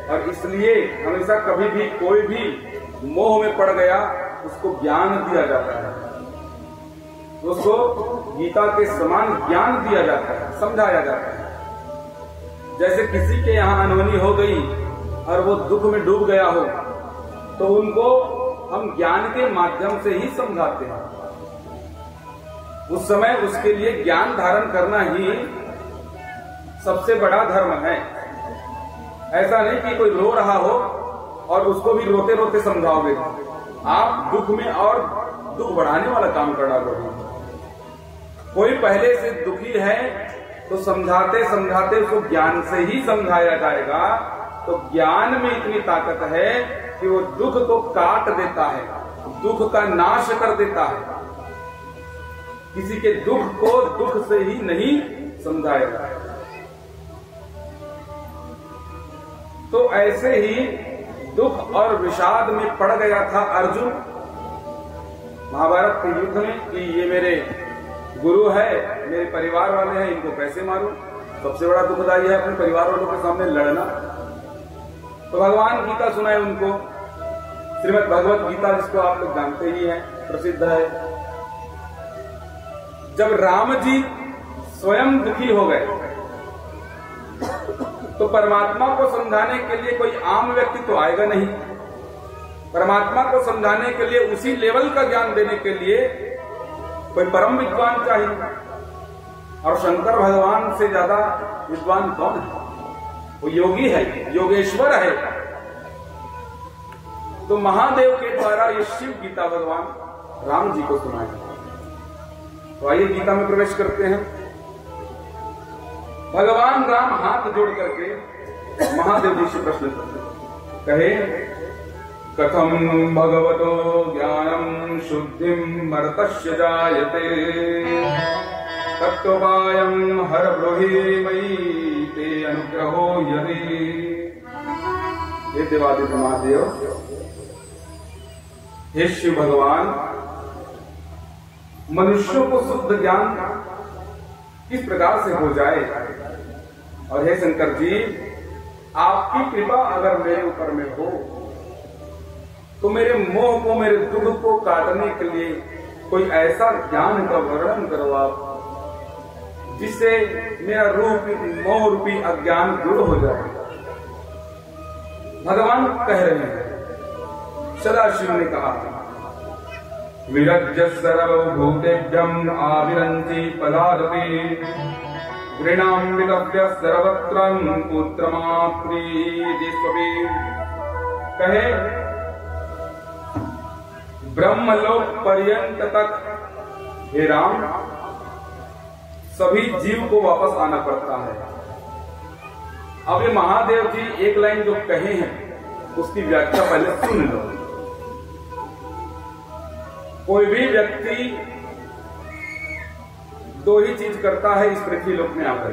और इसलिए हमेशा कभी भी कोई भी मोह में पड़ गया उसको ज्ञान दिया जाता है, उसको गीता के समान ज्ञान दिया जाता है, समझाया जाता है। जैसे किसी के यहाँ अनहोनी हो गई और वो दुख में डूब गया हो तो उनको हम ज्ञान के माध्यम से ही समझाते हैं। उस समय उसके लिए ज्ञान धारण करना ही सबसे बड़ा धर्म है। ऐसा नहीं कि कोई रो रहा हो और उसको भी रोते रोते समझाओगे, आप दुख में और दुख बढ़ाने वाला काम कर डालोगे। कोई पहले से दुखी है तो समझाते समझाते उसको ज्ञान से ही समझाया जाएगा। तो ज्ञान में इतनी ताकत है कि वो दुख को काट देता है, दुख का नाश कर देता है। किसी के दुख को दुख से ही नहीं समझाएगा। तो ऐसे ही दुख और विषाद में पड़ गया था अर्जुन महाभारत के युद्ध में कि ये मेरे गुरु है, मेरे परिवार वाले हैं, इनको कैसे मारूं। सबसे बड़ा दुखदायी है अपने परिवार वालों के सामने लड़ना। तो भगवान गीता सुनाए उनको, श्रीमद् भगवत गीता, जिसको आप लोग जानते ही हैं, प्रसिद्ध है। जब राम जी स्वयं दुखी हो गए तो परमात्मा को समझाने के लिए कोई आम व्यक्ति तो आएगा नहीं। परमात्मा को समझाने के लिए, उसी लेवल का ज्ञान देने के लिए कोई परम विद्वान चाहिए। और शंकर भगवान से ज्यादा विद्वान कौन है? वो योगी है, योगेश्वर है। तो महादेव के द्वारा ये शिव गीता भगवान राम जी को सुनाई। तो आइए गीता में प्रवेश करते हैं। भगवान राम हाथ जोड़ करके महादेव जी से प्रश्न करते कहे, कथम भगवतो ज्ञानम शुद्धिम मर्तस्य जायते तत्त्वपायं हर ब्रूहि मयि ते अनुग्रहो यदि। हे देवादित्य महादेव, हे शिव भगवान, मनुष्यों को शुद्ध ज्ञान किस प्रकार से हो जाए। और हे शंकर जी, आपकी कृपा अगर मेरे ऊपर में हो तो मेरे मोह को, मेरे दुख को काटने के लिए कोई ऐसा ज्ञान का वर्णन करो आप, जिससे मेरा मोह रूपी अज्ञान दूर हो जाए। भगवान कह रहे हैं, सदाशिव ने कहा, विरज्य सर्वभूतेभ्यं आविरन्ति पदादपि गृणां विलभ्य सर्वत्रं पुत्रमाप्नुयात् स्वपि। कहे, ब्रह्मलोक पर्यंत तक हे राम सभी जीव को वापस आना पड़ता है। अब ये महादेव जी एक लाइन जो कहे हैं उसकी व्याख्या पहले सुन लो। कोई भी व्यक्ति दो ही चीज करता है इस पृथ्वी लोक में आकर,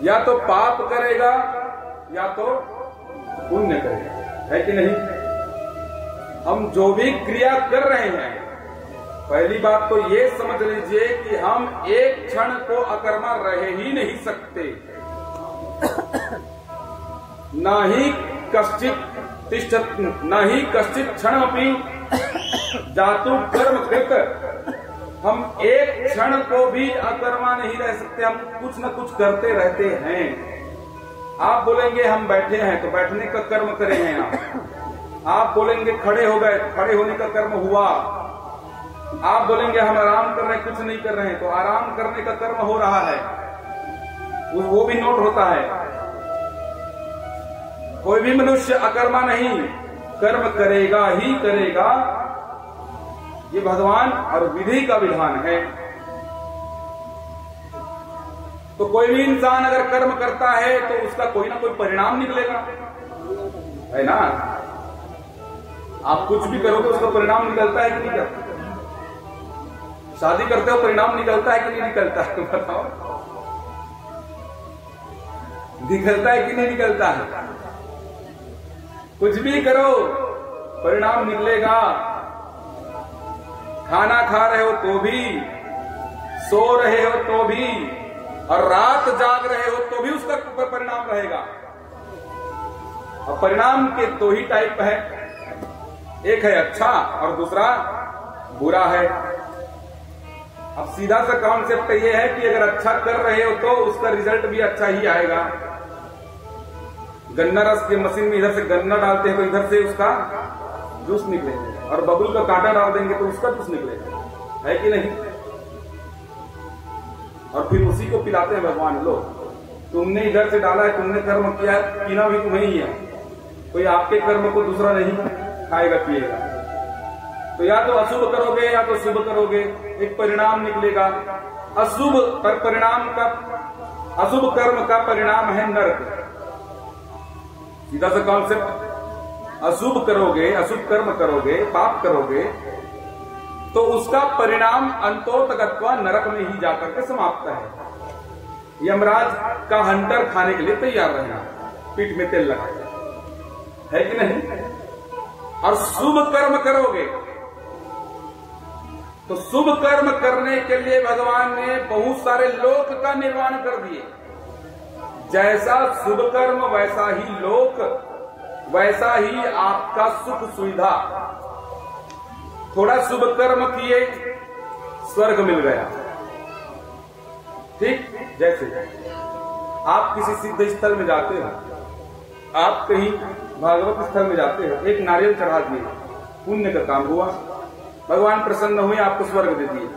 या तो पाप करेगा या तो पुण्य करेगा, है कि नहीं। हम जो भी क्रिया कर रहे हैं, पहली बात तो ये समझ लीजिए कि हम एक क्षण को अकर्मा रह ही नहीं सकते। न ही कश्चित तिष्ठत, न ही कश्चित क्षण अपनी जातु कर्म कृत। हम एक क्षण को भी अकर्मा नहीं रह सकते, हम कुछ न कुछ करते रहते हैं। आप बोलेंगे हम बैठे हैं तो बैठने का कर्म करे हैं आप बोलेंगे खड़े हो गए, खड़े होने का कर्म हुआ। आप बोलेंगे हम आराम कर रहे हैं, कुछ नहीं कर रहे हैं, तो आराम करने का कर्म हो रहा है, वो भी नोट होता है। कोई भी मनुष्य अकर्मा नहीं, कर्म करेगा ही करेगा। ये भगवान और विधि का विधान है। तो कोई भी इंसान अगर कर्म करता है तो उसका कोई ना कोई परिणाम निकलेगा, है ना। आप कुछ भी करोगे उसका परिणाम निकलता है कि नहीं निकलता। शादी करते हो परिणाम निकलता है कि नहीं निकलता है, बताओ। निकलता है कि नहीं निकलता है। कुछ भी करो परिणाम निकलेगा। खाना खा रहे हो तो भी, सो रहे हो तो भी, और रात जाग रहे हो तो भी उसका परिणाम रहेगा। और परिणाम के दो ही टाइप है, एक है अच्छा और दूसरा बुरा है। अब सीधा सा कॉन्सेप्ट ये है कि अगर अच्छा कर रहे हो तो उसका रिजल्ट भी अच्छा ही आएगा। गन्ना रस के मशीन में इधर से गन्ना डालते हैं तो इधर से उसका जूस निकलेगा, और बबुल का कांटा डाल देंगे तो उसका जूस निकलेगा, है कि नहीं? और फिर उसी को पिलाते हैं भगवान लोग। तुमने इधर से डाला है, तुमने कर्म किया है, पीना भी तुम्हें ही है, कोई आपके कर्म को दूसरा नहीं खाएगा पिएगा। तो या तो अशुभ करोगे या तो शुभ करोगे, एक परिणाम निकलेगा। अशुभ पर परिणाम का, अशुभ कर्म का परिणाम है नरक। सीधा सा कॉन्सेप्ट, अशुभ करोगे, अशुभ कर्म करोगे, पाप करोगे तो उसका परिणाम अंतोतगत्वा नरक में ही जाकर के समाप्त है। यमराज का हंटर खाने के लिए तैयार रहना, पीठ में तेल लगा, है कि नहीं? और शुभ कर्म करोगे तो शुभ कर्म करने के लिए भगवान ने बहुत सारे लोक का निर्माण कर दिए। जैसा शुभ कर्म वैसा ही लोक, वैसा ही आपका सुख सुविधा। थोड़ा शुभ कर्म किए, स्वर्ग मिल गया। ठीक, जैसे आप किसी सिद्ध स्थल में जाते हो, आप कहीं भागवत स्थल में जाते हो, एक नारियल चढ़ा दिए, पुण्य का काम हुआ, भगवान प्रसन्न हुए, आपको स्वर्ग दे दिए।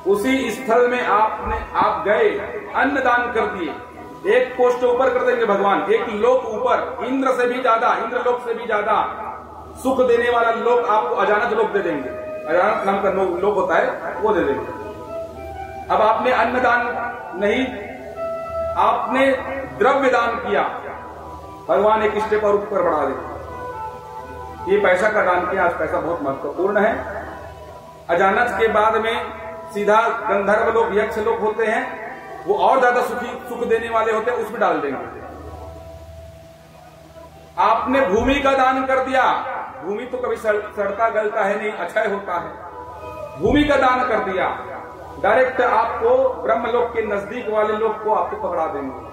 उसी स्थल में आप गए, अन्न दान कर दिए, एक पोस्ट ऊपर कर देंगे भगवान, एक लोक ऊपर, इंद्र से भी ज्यादा, इंद्र लोक से भी ज्यादा सुख देने वाला लोक आपको अजानत लोक दे देंगे। अजानत नाम का लोक होता है, वो दे देंगे। अब आपने अन्न दान नहीं, आपने द्रव्य दान किया, भगवान एक स्टेप और ऊपर बढ़ा देंगे। ये पैसा का दान किया, आज पैसा बहुत महत्वपूर्ण है। अजानत के बाद में सीधा गंधर्व लोग, यक्ष लोग होते हैं, वो और ज्यादा सुख देने वाले होते हैं, उसमें डाल देंगे। आपने भूमि का दान कर दिया, भूमि तो कभी सड़ता गलता है नहीं, अक्षय होता है, भूमि का दान कर दिया, डायरेक्ट आपको ब्रह्मलोक के नजदीक वाले लोग को आपको पकड़ा देंगे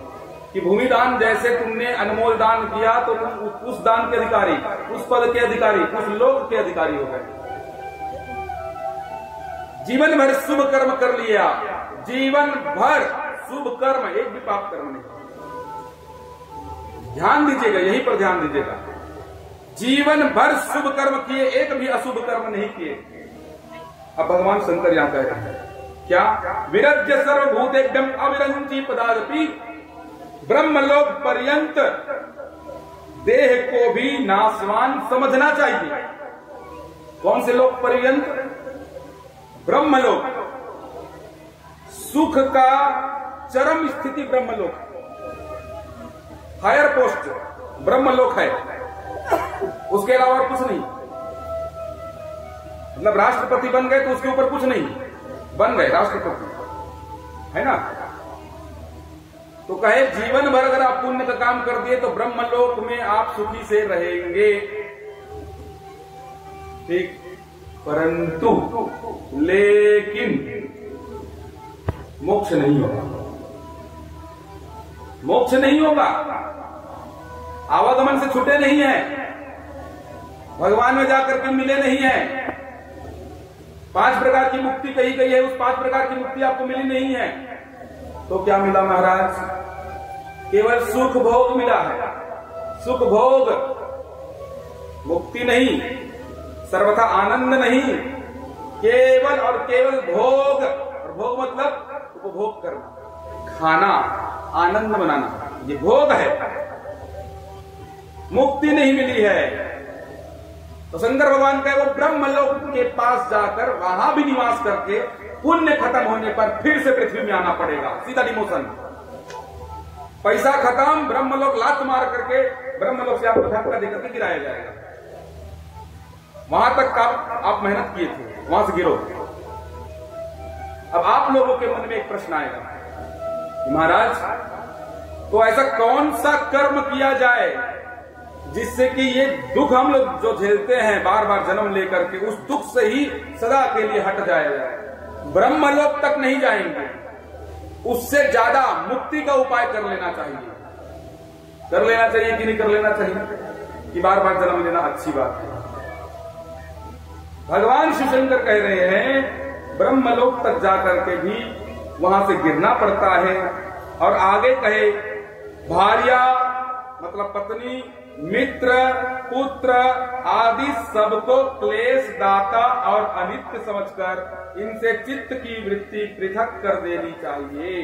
कि भूमि दान, जैसे तुमने अनमोल दान किया तो तुम उस दान के अधिकारी, उस पद के अधिकारी, उस लोक के अधिकारी हो गए। जीवन भर शुभ कर्म कर लिया, जीवन भर शुभ कर्म, एक भी पाप कर्म नहीं। ध्यान दीजिएगा, यहीं पर ध्यान दीजिएगा। जीवन भर शुभ कर्म किए, एक भी अशुभ कर्म नहीं किए। अब भगवान शंकर यहां कह रहे हैं क्या? विरज्य सर्वभूतेभ्यं अविरंची पदादपि ब्रह्मलोक पर्यंत देह को भी नाशवान समझना चाहिए। कौन से लोक पर्यंत? ब्रह्मलोक, सुख का चरम स्थिति ब्रह्मलोक, हायर पोस्ट ब्रह्मलोक है, उसके अलावा कुछ नहीं। मतलब राष्ट्रपति बन गए तो उसके ऊपर कुछ नहीं, बन गए राष्ट्रपति, है ना? तो कहे जीवन भर अगर आप पुण्य का काम कर दिए तो ब्रह्मलोक में आप सुखी से रहेंगे। ठीक, परंतु लेकिन मोक्ष नहीं होगा, मोक्ष नहीं होगा, आवागमन से छूटे नहीं है, भगवान में जाकर के मिले नहीं है। 5 प्रकार की मुक्ति कही गई है, उस 5 प्रकार की मुक्ति आपको मिली नहीं है। तो क्या मिला महाराज? केवल सुख भोग मिला है, सुख भोग, मुक्ति नहीं, सर्वथा आनंद नहीं, केवल और केवल भोग। और भोग मतलब उपभोग करना, खाना, आनंद बनाना, ये भोग है, मुक्ति नहीं मिली है। तो शंकर भगवान का वो ब्रह्मलोक के पास जाकर वहां भी निवास करके पुण्य खत्म होने पर फिर से पृथ्वी में आना पड़ेगा, सीधा डिमोशन। पैसा खत्म, ब्रह्मलोक लात मार करके ब्रह्मलोक से आपको धक्का देकर के गिराया जाएगा। वहां तक आप मेहनत किए थे, वहां से गिरो। अब आप लोगों के मन में एक प्रश्न आएगा, महाराज तो ऐसा कौन सा कर्म किया जाए जिससे कि ये दुख हम लोग जो झेलते हैं बार बार जन्म लेकर के, उस दुख से ही सदा के लिए हट जाएगा, ब्रह्मलोक तक नहीं जाएंगे, उससे ज्यादा मुक्ति का उपाय कर लेना चाहिए। कर लेना चाहिए कि नहीं कर लेना चाहिए, कि बार बार जन्म लेना अच्छी बात है। भगवान शिव शंकर कह रहे हैं ब्रह्मलोक तक जाकर के भी वहां से गिरना पड़ता है। और आगे कहे भार्या मतलब पत्नी, मित्र, पुत्र आदि सबको क्लेश दाता और अनित्य समझकर इनसे चित्त की वृत्ति पृथक कर देनी चाहिए।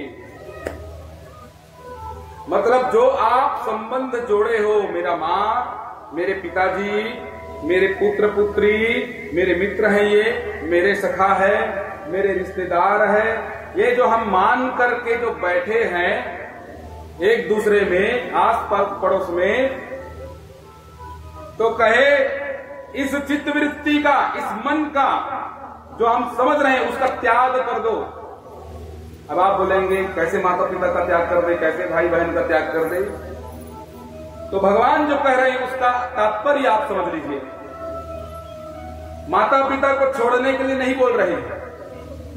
मतलब जो आप संबंध जोड़े हो, मेरा माँ, मेरे पिताजी, मेरे पुत्र पुत्री, मेरे मित्र हैं, ये मेरे सखा है, मेरे रिश्तेदार है, ये जो हम मान करके जो बैठे हैं एक दूसरे में, आस पास पड़ोस में, तो कहे इस चित्त वृत्ति का, इस मन का जो हम समझ रहे हैं उसका त्याग कर दो। अब आप बोलेंगे कैसे माता पिता का त्याग कर दे, कैसे भाई बहन का त्याग कर दे? तो भगवान जो कह रहे हैं उसका तात्पर्य आप समझ लीजिए। माता पिता को छोड़ने के लिए नहीं बोल रहे हैं,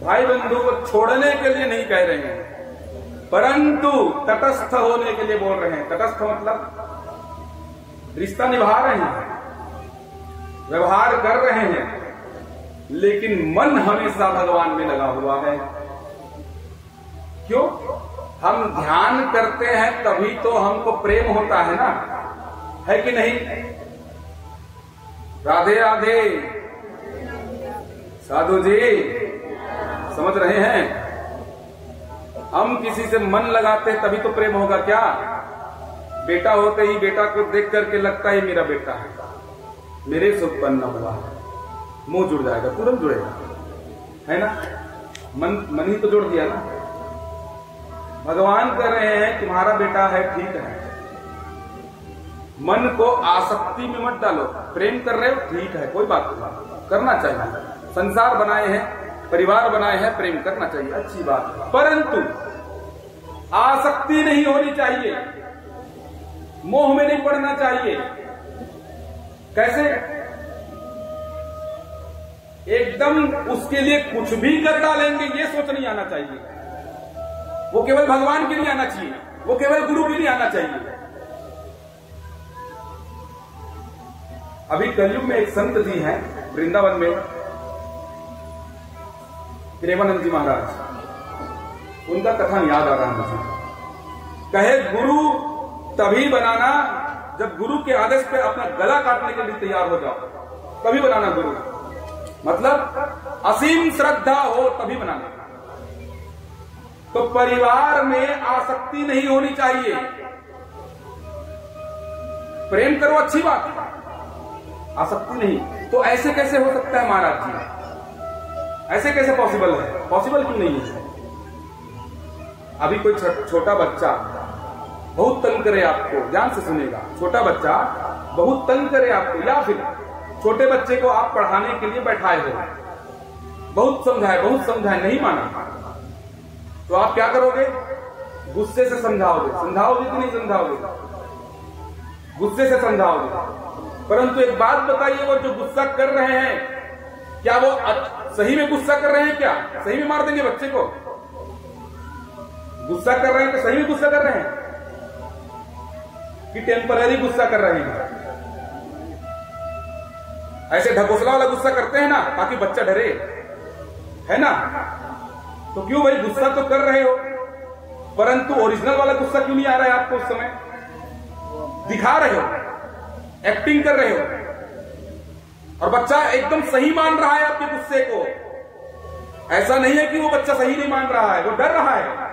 भाई बंधु को छोड़ने के लिए नहीं कह रहे हैं, परंतु तटस्थ होने के लिए बोल रहे हैं। तटस्थ मतलब रिश्ता निभा रहे हैं, व्यवहार कर रहे हैं, लेकिन मन हमेशा भगवान में लगा हुआ है। क्यों? हम ध्यान करते हैं तभी तो हमको प्रेम होता है ना, है कि नहीं? राधे राधे साधु जी, समझ रहे हैं? हम किसी से मन लगाते हैं तभी तो प्रेम होगा क्या? बेटा होते ही बेटा को देख करके लगता है मेरा बेटा है, मेरे से उत्पन्न हुआ है, मुंह जुड़ जाएगा, तुरंत जुड़ेगा, है ना? मन ही तो जोड़ दिया ना। भगवान कह रहे हैं तुम्हारा बेटा है, ठीक है, मन को आसक्ति में मत डालो। प्रेम कर रहे हो, ठीक है, कोई बात नहीं, करना चाहिए। संसार बनाए हैं, परिवार बनाए हैं, प्रेम करना चाहिए, अच्छी बात है, परंतु आसक्ति नहीं होनी चाहिए, मोह में नहीं पड़ना चाहिए। कैसे? एकदम उसके लिए कुछ भी कर डालेंगे ये सोच नहीं आना चाहिए। वो केवल भगवान के लिए आना चाहिए, वो केवल गुरु के लिए आना चाहिए। अभी कलयुग में एक संत जी हैं वृंदावन में, प्रेमानंद जी महाराज, उनका कथन याद आ रहा है मुझे। कहे गुरु तभी बनाना जब गुरु के आदेश पे अपना गला काटने के लिए तैयार हो जाओ, तभी बनाना गुरु। मतलब असीम श्रद्धा हो तभी बनाना। तो परिवार में आसक्ति नहीं होनी चाहिए। प्रेम करो, अच्छी बात है, आसक्ति नहीं। तो ऐसे कैसे हो सकता है महाराज जी? ऐसे कैसे पॉसिबल है? पॉसिबल क्यों नहीं है? अभी कोई छोटा बच्चा बहुत तंग करे आपको, ध्यान से सुनेगा, छोटा बच्चा बहुत तंग करे आपको, या फिर छोटे बच्चे को आप पढ़ाने के लिए बैठाए हो, बहुत समझाए नहीं माना, तो आप क्या करोगे? गुस्से से समझाओगे। समझाओगे कि नहीं समझाओगे? गुस्से से समझाओगे। परंतु एक बात बताइए, वो जो गुस्सा कर रहे हैं, क्या वो सही में गुस्सा कर रहे हैं? क्या सही में मार देंगे बच्चे को? गुस्सा कर रहे हैं तो सही में गुस्सा कर रहे हैं कि टेम्पररी गुस्सा कर रहे हैं? ऐसे ढकोसला वाला गुस्सा करते हैं ना ताकि बच्चा डरे, है ना? तो क्यों भाई, गुस्सा तो कर रहे हो, परंतु ओरिजिनल वाला गुस्सा क्यों नहीं आ रहा है आपको? उस समय दिखा रहे हो, एक्टिंग कर रहे हो, और बच्चा एकदम सही मान रहा है आपके गुस्से को। ऐसा नहीं है कि वो बच्चा सही नहीं मान रहा है, वो डर रहा है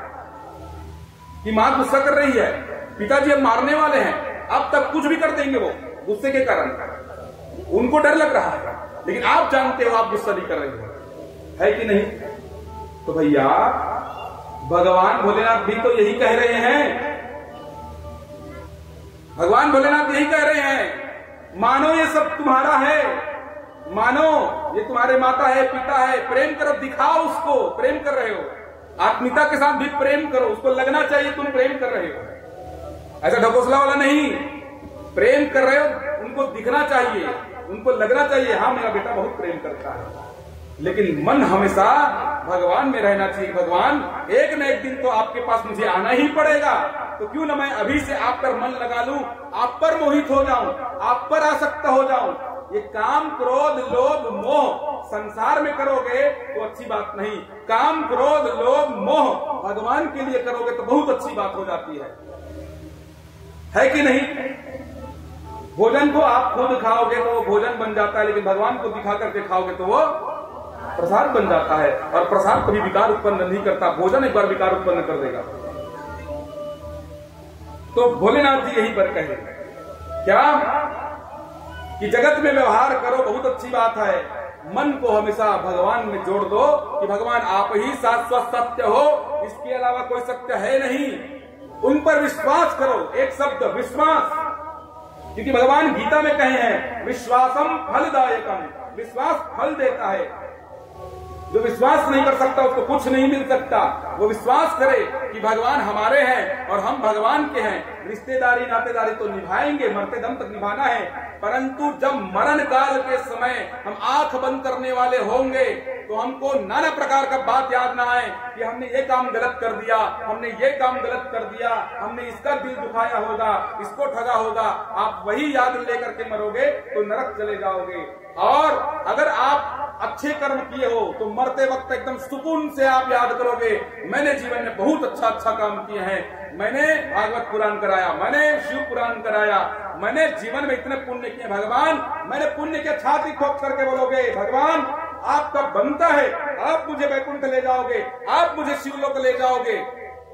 कि मां गुस्सा कर रही है, पिताजी अब मारने वाले हैं, अब तक कुछ भी कर देंगे वो गुस्से के कारण। उनको डर लग रहा है, लेकिन आप जानते हो आप गुस्सा नहीं कर रहे हो, है कि नहीं? तो भैया भगवान भोलेनाथ भी तो यही कह रहे हैं। भगवान भोलेनाथ यही कह रहे हैं, मानो ये सब तुम्हारा है, मानो ये तुम्हारे माता है, पिता है, प्रेम करो, दिखाओ उसको प्रेम कर रहे हो। आत्मीयता के साथ भी प्रेम करो, उसको लगना चाहिए तुम प्रेम कर रहे हो। ऐसा ढकोसला वाला नहीं, प्रेम कर रहे हो, उनको दिखना चाहिए, उनको लगना चाहिए हाँ मेरा बेटा बहुत प्रेम करता है। लेकिन मन हमेशा भगवान में रहना चाहिए। भगवान एक न एक दिन तो आपके पास मुझे आना ही पड़ेगा, तो क्यों न मैं अभी से आप पर मन लगा लूं, आप पर मोहित हो जाऊं, आप पर आसक्त हो जाऊं। ये काम क्रोध लोभ मोह संसार में करोगे तो अच्छी बात नहीं, काम क्रोध लोभ मोह भगवान के लिए करोगे तो बहुत अच्छी बात हो जाती है कि नहीं? भोजन को आप खुद खाओगे तो वो भोजन बन जाता है, लेकिन भगवान को दिखा करके खाओगे तो वो प्रसाद बन जाता है। और प्रसाद कभी विकार उत्पन्न नहीं करता, भोजन एक बार विकार उत्पन्न कर देगा। तो भोलेनाथ जी यही पर कहे क्या कि जगत में व्यवहार करो बहुत अच्छी बात है, मन को हमेशा भगवान में जोड़ दो कि भगवान आप ही शाश्वत सत्य हो, इसके अलावा कोई सत्य है नहीं। उन पर विश्वास करो, एक शब्द विश्वास, क्योंकि भगवान गीता में कहे हैं विश्वासम फलदायकम, विश्वास फल देता है। जो विश्वास नहीं कर सकता उसको कुछ नहीं मिल सकता। वो विश्वास करे कि भगवान हमारे हैं और हम भगवान के हैं। रिश्तेदारी नातेदारी तो निभाएंगे, मरते दम तक निभाना है, परंतु जब मरण काल के समय हम आंख बंद करने वाले होंगे तो हमको नाना प्रकार का बात याद ना आए कि हमने ये काम गलत कर दिया, हमने ये काम गलत कर दिया, हमने इसका दिल दुखाया होगा, इसको ठगा होगा। आप वही याद लेकर के मरोगे तो नरक चले जाओगे। और अगर आप अच्छे कर्म किए हो तो मरते वक्त एकदम सुकून से आप याद करोगे मैंने जीवन में बहुत अच्छा काम किए हैं, मैंने भागवत पुराण कराया, मैंने शिव पुराण कराया, मैंने जीवन में इतने पुण्य किए भगवान, मैंने पुण्य के छाती ठोक करके बोलोगे भगवान आपका बनता है, आप मुझे वैकुंठ ले जाओगे, आप मुझे शिवलोक ले जाओगे।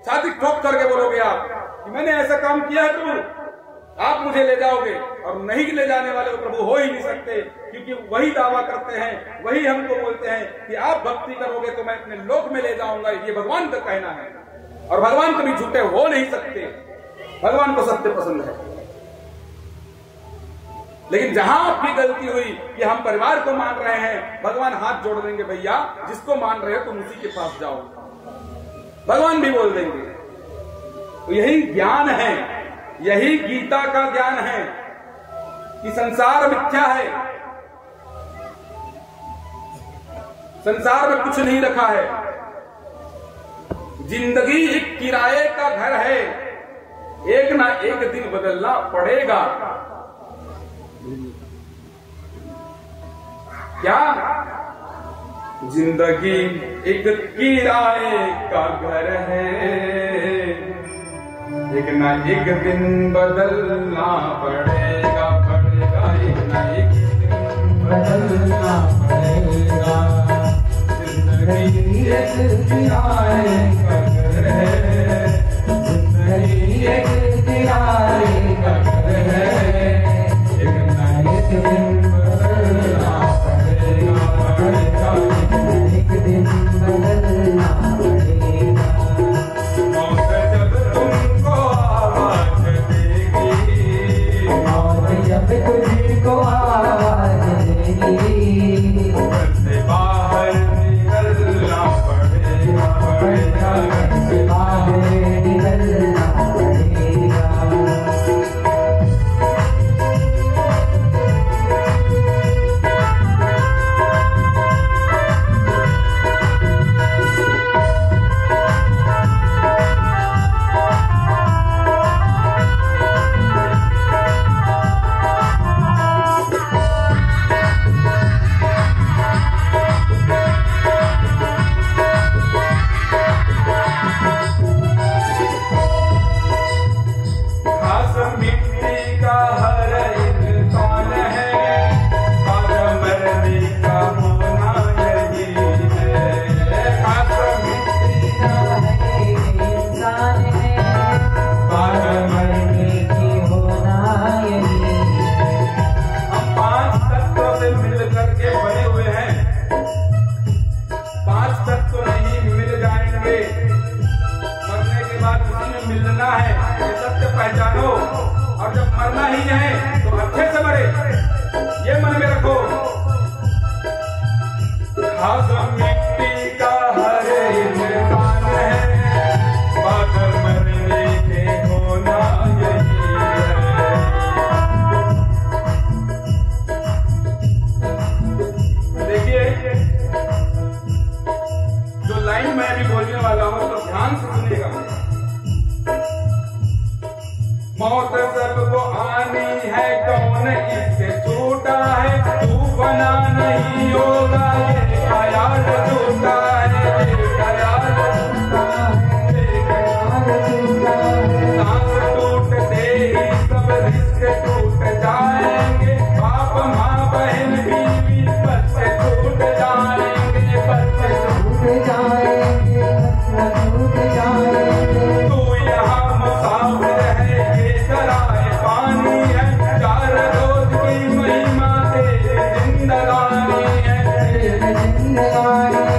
छाती ठोक करके बोलोगे आप कि मैंने ऐसा काम किया है प्रभु, आप मुझे ले जाओगे। और नहीं ले जाने वाले प्रभु हो ही नहीं सकते, क्योंकि वही दावा करते हैं, वही हमको बोलते हैं कि आप भक्ति करोगे तो मैं अपने लोक में ले जाऊंगा। ये भगवान का कहना है और भगवान कभी झूठे हो नहीं सकते, भगवान को सत्य पसंद है। लेकिन जहां आपकी गलती हुई कि हम परिवार को मान रहे हैं, भगवान हाथ जोड़ देंगे भैया जिसको मान रहे हो तुम उसी के पास जाओ, भगवान भी बोल देंगे। तो यही ज्ञान है, यही गीता का ज्ञान है कि संसार मिथ्या है, संसार में कुछ नहीं रखा है, जिंदगी एक किराए का घर है, एक ना एक दिन बदलना पड़ेगा। क्या जिंदगी एक किराए का घर है, एक ना एक दिन बदलना पड़ेगा, एक ना एक दिन बदलना पड़ेगा। जिंदगी एक किराए का घर है, जिंदगी एक किराए का घर है, एक ना एक दिन बदलना पड़ेगा, एक दिन बदलना पड़ेगा। मौत जब तुमको आवाज देगी, मौत जब तुझको आवाज देगी, घर से बाहर निकलना पड़ेगा, घर से बाहर निकलना पड़ेगा। पहचानो और जब मरना ही है तो अच्छे से मरे, ये मन में रखो। खास मिट्टी का हर इंसान है, बादल मरने के होना यही है। देखिए जो लाइन मैं भी बोलने वाला हूं तो ध्यान से सुनिएगा। मौत सबको आनी है, कौन इससे छूटा है, तू बना नहीं होगा ये ख्याल झूठा है, ये ख्याल झूठा है। सांस टूटते ही सब रिश्ते टूट जाएंगे, बाप माँ बहन बीवी बच्चे छूट जाएंगे, बच्चे छूट जाएंगे, छूट जाएंगे। तू यहाँ मुसाफिर है, ये जराए पानी है, 4 रोज की महिमा तेरी जिंदगानी है, तेरी जिंदगानी है,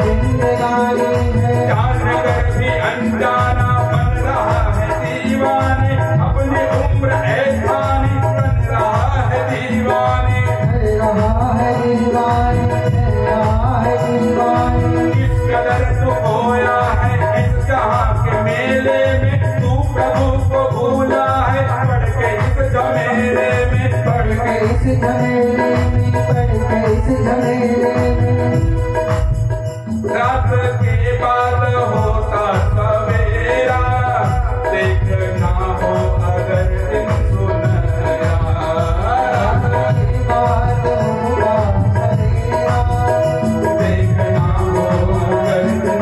जिंदगानी है। जान कर भी अनजाना बन रहा है दीवाने, अपनी उम्र ऐसानी बन रहा है दीवाने, बन रहा है दीवाने, बन रहा है दीवाने। किस कदर तू खोया है इस जहां के मेले में, तू प्रभु को भूला है पढ़ के इस झमेले में, पढ़ के इस झमेले में, पढ़ के इस झमेले में। रात के बाद होता सवेरा, देखना हो अगर दिन सुनहरा, रात के बाद होगा सवेरा, देखना हो अगर दिन सुनहरा।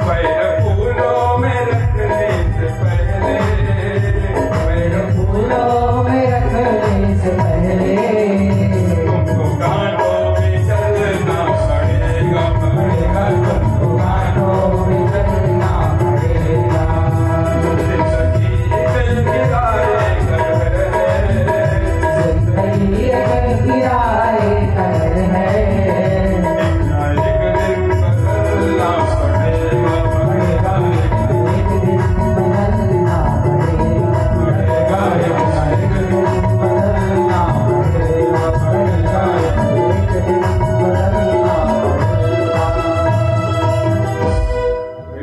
पैर फूलों में रखने से पहले, पैर फूलों में रखने से पहले, तुमको गानों में चलना पड़ेगा, पड़ेगा, तुमको गानों में चलना पड़ेगा। जिंदगी दिल गिराए कर है, जिंदगी दिल गिराए कर है, एक दिन बदलना पड़ेगा, पड़ेगा, एक दिन बदलना पड़ेगा, पड़ेगा, एक दिन बदलना पड़ेगा, पड़ेगा, एक दिन बदलना पड़ेगा।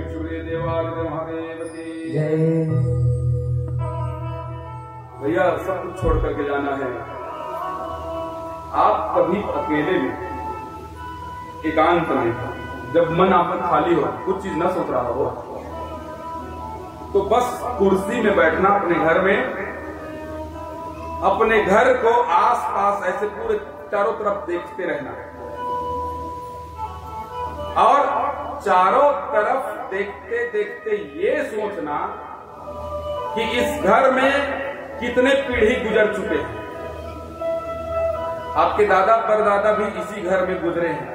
शुक्रिया देवालय महादेव की जय। भैया सब कुछ छोड़ करके जाना है। आप कभी अकेले में, एकांत में, जब मन आपका खाली हो, कुछ चीज न सोच रहा हो, तो बस कुर्सी में बैठना अपने घर में, अपने घर को आस पास ऐसे पूरे चारों तरफ देखते रहना है, और चारों तरफ देखते देखते ये सोचना कि इस घर में कितने पीढ़ी गुजर चुके हैं। आपके दादा परदादा भी इसी घर में गुजरे हैं,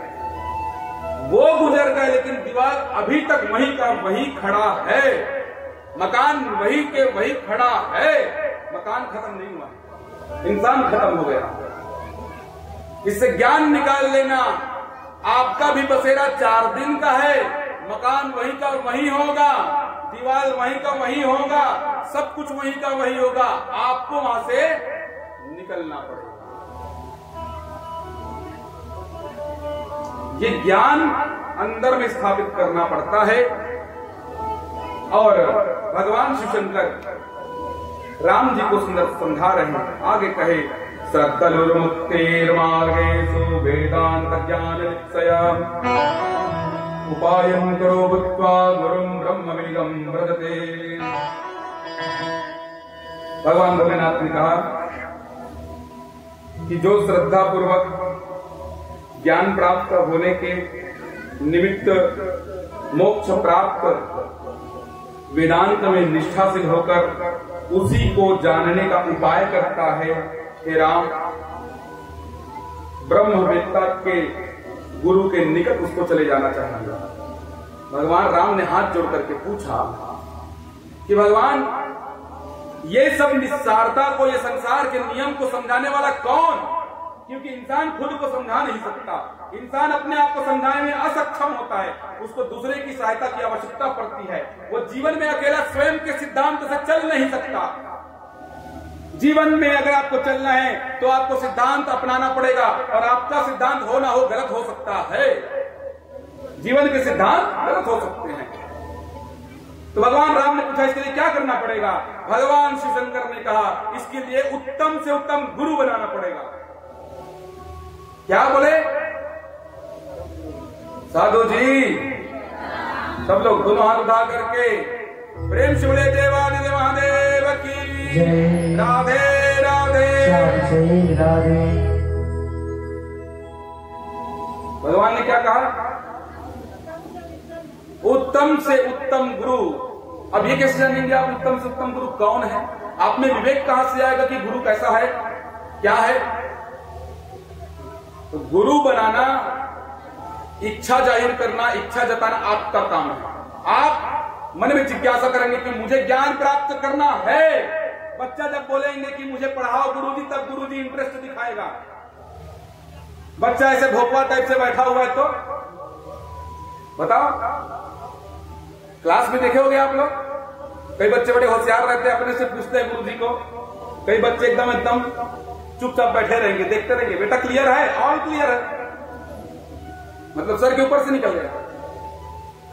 वो गुजर गए लेकिन दीवार अभी तक वहीं का वहीं खड़ा है, मकान वहीं के वहीं खड़ा है, मकान खत्म नहीं हुआ, इंसान खत्म हो गया। इससे ज्ञान निकाल लेना, आपका भी बसेरा 4 दिन का है, मकान वहीं का वहीं होगा, दीवार वहीं का वहीं होगा, सब कुछ वहीं का वहीं होगा, आपको वहां से निकलना पड़ेगा। ये ज्ञान अंदर में स्थापित करना पड़ता है। और भगवान शिव शंकर राम जी को सुंदर समझा रहे हैं, आगे कहे श्रद्धलुर्मुक्तिर्मार्गेषु वेदांत ज्ञान निश्चया उपायं करो भूत्वा गुरुं ब्रह्मवेदं व्रजते। भगवान भोलेनाथ ने कहा कि जो श्रद्धा पूर्वक ज्ञान प्राप्त होने के निमित्त मोक्ष प्राप्त वेदांत में निष्ठा से होकर उसी को जानने का उपाय करता है, हे राम, ब्रह्मवेत्ता के गुरु के निकट उसको चले जाना चाहिए। भगवान राम ने हाथ जोड़ करके पूछा कि भगवान, ये सब निस्सारता को, ये संसार के नियम को समझाने वाला कौन? क्योंकि इंसान खुद को समझा नहीं सकता, इंसान अपने आप को समझाने में असक्षम होता है, उसको दूसरे की सहायता की आवश्यकता पड़ती है। वो जीवन में अकेला स्वयं के सिद्धांत से चल नहीं सकता। जीवन में अगर आपको चलना है तो आपको सिद्धांत अपनाना पड़ेगा, और आपका सिद्धांत हो ना हो गलत हो सकता है, जीवन के सिद्धांत गलत हो सकते हैं। तो भगवान राम ने पूछा इसके लिए क्या करना पड़ेगा? भगवान शिव शंकर ने कहा इसके लिए उत्तम से उत्तम गुरु बनाना पड़ेगा। क्या बोले? साधु जी, सब लोग दोनों हाथ उठा करके प्रेम से बोले देवादिदेव महादेव की राधे राधे राधे। भगवान ने क्या कहा? उत्तम से उत्तम गुरु। अब ये कैसे जानेंगे आप उत्तम से उत्तम गुरु कौन है? आप में विवेक कहां से आएगा कि गुरु कैसा है, क्या है? तो गुरु बनाना, इच्छा जाहिर करना, इच्छा जताना आपका काम है। आप मन में जिज्ञासा करेंगे कि मुझे ज्ञान प्राप्त करना है। बच्चा जब बोलेंगे कि मुझे पढ़ाओ गुरुजी, तब गुरुजी इंटरेस्ट दिखाएगा। बच्चा ऐसे भोपा टाइप से बैठा हुआ है तो बताओ, क्लास में देखे होंगे आप लोग, कई बच्चे बड़े होशियार रहते हैं, अपने से पूछते हैं गुरुजी को। कई बच्चे एकदम चुपचाप बैठे रहेंगे, देखते रहेंगे, बेटा क्लियर है, ऑल क्लियर है, मतलब सर के ऊपर से निकल गया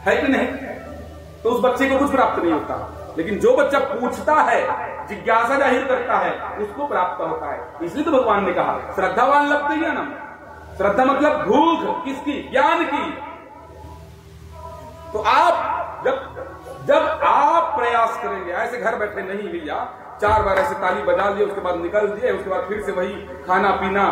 है कि नहीं? तो उस बच्चे को कुछ प्राप्त नहीं होता। लेकिन जो बच्चा पूछता है, जिज्ञासा जाहिर करता है, उसको प्राप्त होता है। इसलिए तो भगवान ने कहा श्रद्धावान लभते ज्ञानम। श्रद्धा मतलब भूख किसकी? ज्ञान की। तो आप जब आप प्रयास करेंगे, ऐसे घर बैठे नहीं भैया, 4 बार ऐसे ताली बजा लिए, उसके बाद निकल दिए, उसके बाद फिर से वही खाना पीना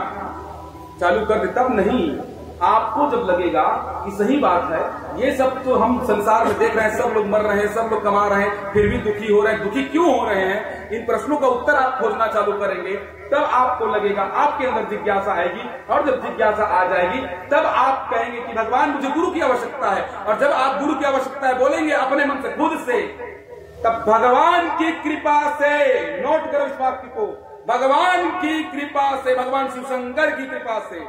चालू कर दे, तब नहीं। आपको जब लगेगा कि सही बात है, ये सब तो हम संसार में देख रहे हैं, सब लोग मर रहे हैं, सब लोग कमा रहे हैं, फिर भी दुखी हो रहे हैं, दुखी क्यों हो रहे हैं, इन प्रश्नों का उत्तर आप खोजना चालू करेंगे, तब आपको लगेगा, आपके अंदर जिज्ञासा आएगी। और जब जिज्ञासा आ जाएगी, तब आप कहेंगे कि भगवान मुझे गुरु की आवश्यकता है। और जब आप गुरु की आवश्यकता है बोलेंगे अपने मन से, खुद से, तब भगवान की कृपा से, नोट करो इस वाक्य को, भगवान की कृपा से, भगवान शिवशंकर की कृपा से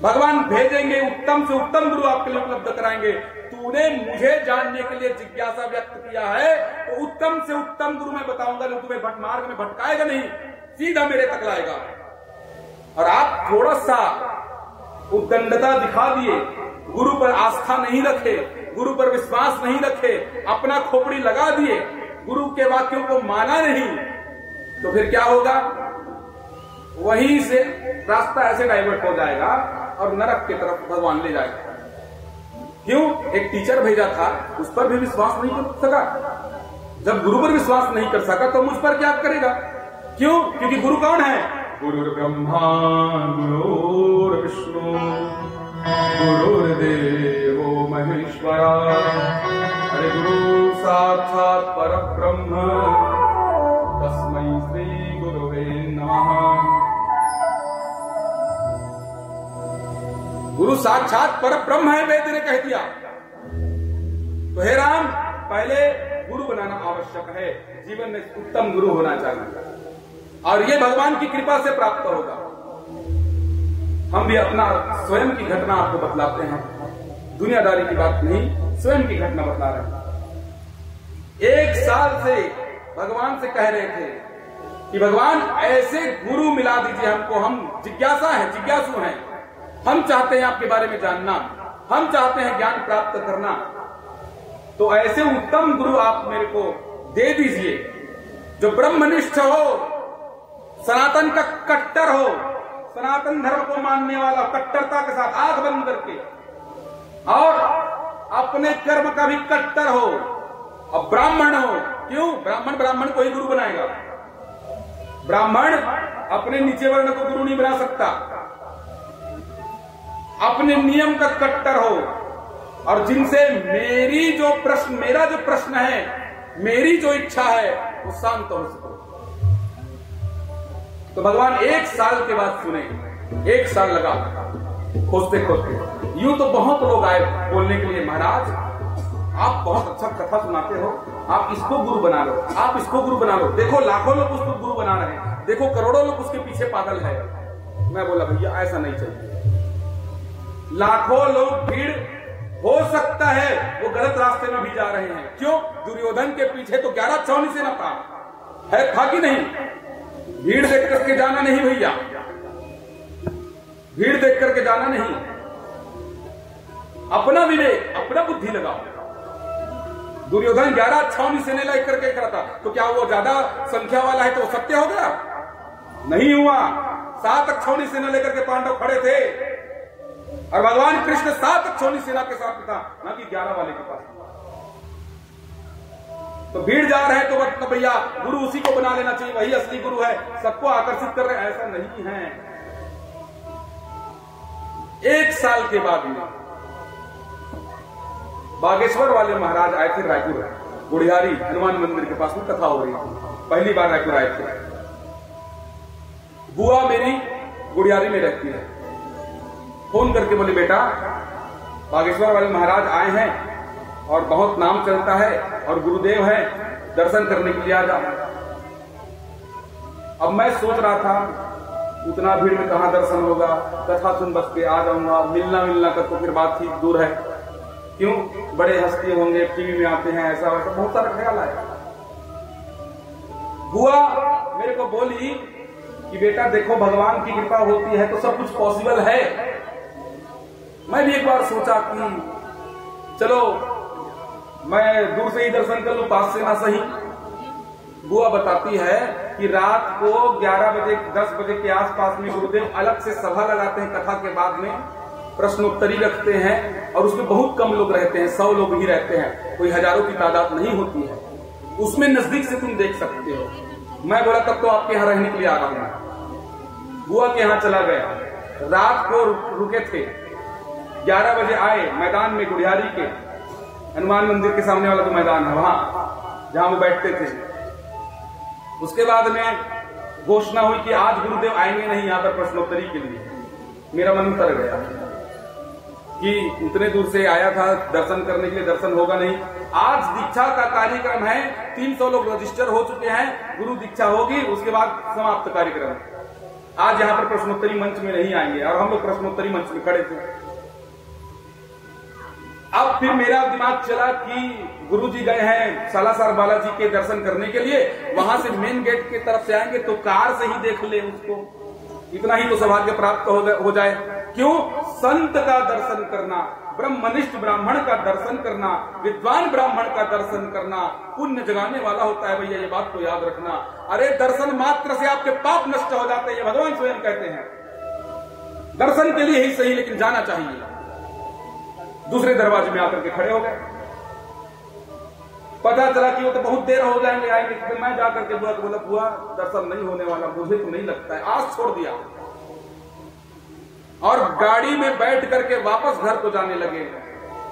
भगवान भेजेंगे, उत्तम से उत्तम गुरु आपके लिए उपलब्ध कराएंगे। तूने मुझे जानने के लिए जिज्ञासा व्यक्त किया है, तो उत्तम से उत्तम गुरु मैं बताऊंगा, जो तुम्हें मार्ग में भटकाएगा नहीं, सीधा मेरे तक लाएगा। और आप थोड़ा सा उद्दंडता दिखा दिए, गुरु पर आस्था नहीं रखे, गुरु पर विश्वास नहीं रखे, अपना खोपड़ी लगा दिए, गुरु के वाक्यों को माना नहीं, तो फिर क्या होगा? वहीं से रास्ता ऐसे डाइवर्ट हो जाएगा और नरक की तरफ भगवान ले जाएगा। क्यों? एक टीचर भेजा था, उस पर भी विश्वास नहीं कर सका। जब गुरु पर विश्वास नहीं कर सका तो मुझ पर क्या करेगा? क्यों? क्योंकि गुरु कौन है? गुरुर् ब्रह्मा गुरुर्विष्णु गुरुर्देवो महेश्वरा। अरे गुरु साक्षात परब्रह्म तस्मै श्री गुरुवे नमः। गुरु साक्षात परब्रह्म है, वेद ने कह दिया। तो हे राम, पहले गुरु बनाना आवश्यक है, जीवन में उत्तम गुरु होना चाहिए, और ये भगवान की कृपा से प्राप्त होगा। हम भी अपना स्वयं की घटना आपको बतलाते हैं, दुनियादारी की बात नहीं, स्वयं की घटना बतला रहे हैं। 1 साल से भगवान से कह रहे थे कि भगवान ऐसे गुरु मिला दीजिए हमको, हम जिज्ञासा है, जिज्ञासु हैं, हम चाहते हैं आपके बारे में जानना, हम चाहते हैं ज्ञान प्राप्त करना, तो ऐसे उत्तम गुरु आप मेरे को दे दीजिए जो ब्रह्मनिष्ठ हो, सनातन का कट्टर हो, सनातन धर्म को मानने वाला, कट्टरता के साथ आंख बंद करके, और अपने कर्म का भी कट्टर हो, और ब्राह्मण हो। क्यों? ब्राह्मण को ही गुरु बनाएगा। ब्राह्मण अपने नीचे वर्ण को गुरु नहीं बना सकता, अपने नियम का कट्टर हो, और जिनसे मेरा जो प्रश्न है, मेरी जो इच्छा है, वो शांत हो सके। तो भगवान 1 साल के बाद सुने, 1 साल लगा खोजते खोजते। यूं तो बहुत लोग आए बोलने के लिए, महाराज आप बहुत अच्छा कथा सुनाते हो, आप इसको गुरु बना लो, आप इसको गुरु बना लो, देखो लाखों लोग उसको गुरु बना रहे हैं, देखो करोड़ों लोग उसके पीछे पागल है। मैं बोला भैया ऐसा नहीं चाहिए। लाखों लोग भीड़ हो सकता है वो गलत रास्ते में भी जा रहे हैं। क्यों? दुर्योधन के पीछे तो 11 छावनी सेना था कि नहीं? भीड़ देख करके जाना नहीं भैया, भीड़ देख करके जाना नहीं, अपना विवेक, अपना बुद्धि लगाओ। दुर्योधन 11 छावनी सेना लेकर के खड़ा था, तो क्या वो ज्यादा संख्या वाला है तो सत्य हो गया? नहीं हुआ। 7 छावनी सेना लेकर के पांडव खड़े थे, और भगवान कृष्ण 7 छावनी सेना के साथ था, ना कि 11 वाले के पास। तो भीड़ जा रहे हैं तो मतलब भैया गुरु उसी को बना लेना चाहिए, वही असली गुरु है, सबको आकर्षित कर रहे हैं, ऐसा नहीं है। 1 साल के बाद में बागेश्वर वाले महाराज आए थे रायपुर, गुड़ियारी हनुमान मंदिर के पास में कथा हो रही थी, पहली बार रायपुर आए थे। बुआ मेरी गुड़ियारी में रहती है, फोन करके बोले बेटा बागेश्वर वाले महाराज आए हैं और बहुत नाम चलता है और गुरुदेव है, दर्शन करने के लिए आ जा। अब मैं सोच रहा था उतना भीड़ में कहां दर्शन होगा, कथा सुन बस के आ जाऊंगा, मिलना का तो फिर बात ही दूर है, क्यों बड़े हस्ती होंगे, टीवी में आते हैं, ऐसा वैसा बहुत सारा ख्याल आया। बुआ मेरे को बोली कि बेटा देखो भगवान की कृपा होती है तो सब कुछ पॉसिबल है। मैं भी एक बार सोचा कि चलो मैं दूर से ही दर्शन कर लूं, पास से ना सही। बुआ बताती है कि रात को 11 बजे 10 बजे के आसपास में गुरुदेव अलग से सभा लगाते हैं, कथा के बाद में प्रश्नोत्तरी रखते हैं और उसमें बहुत कम लोग रहते हैं, 100 लोग ही रहते हैं, कोई हजारों की तादाद नहीं होती है, उसमें नजदीक से तुम देख सकते हो। मैं बोला तब तो आपके यहाँ रहने के लिए आ रहा हूं। बुआ के यहाँ चला गया, रात को रुके थे, 11 बजे आए, मैदान में गुड़ियारी के हनुमान मंदिर के सामने वाला जो मैदान है वहां जहां वो बैठते थे। उसके बाद में घोषणा हुई कि आज गुरुदेव आएंगे नहीं यहां पर प्रश्नोत्तरी के लिए। मेरा मन उतर गया कि उतने दूर से आया था दर्शन करने के लिए, दर्शन होगा नहीं। आज दीक्षा का कार्यक्रम है, 300 लोग रजिस्टर हो चुके हैं, गुरु दीक्षा होगी उसके बाद समाप्त कार्यक्रम। आज यहाँ पर प्रश्नोत्तरी मंच में नहीं आएंगे और हम लोग प्रश्नोत्तरी मंच में खड़े थे। अब फिर मेरा दिमाग चला कि गुरुजी गए हैं सालासर बालाजी के दर्शन करने के लिए, वहां से मेन गेट की तरफ से आएंगे तो कार से ही देख ले उसको, इतना ही तो सौभाग्य प्राप्त हो जाए। क्यों? संत का दर्शन करना, ब्रह्मनिष्ठ ब्राह्मण का दर्शन करना, विद्वान ब्राह्मण का दर्शन करना पुण्य जगाने वाला होता है भैया, ये बात को याद रखना। अरे दर्शन मात्र से आपके पाप नष्ट हो जाते हैं, भगवान स्वयं कहते हैं। दर्शन के लिए ही सही लेकिन जाना चाहिए। दूसरे दरवाजे में आकर के खड़े हो गए, पता चला कि वो तो बहुत देर हो जाएंगे आएंगे, तो मैं जाकर के बुआ को बोला बुआ दर्शन नहीं होने वाला, मुझे तो नहीं लगता है, आज छोड़ दिया। और गाड़ी में बैठ करके वापस घर को जाने लगे।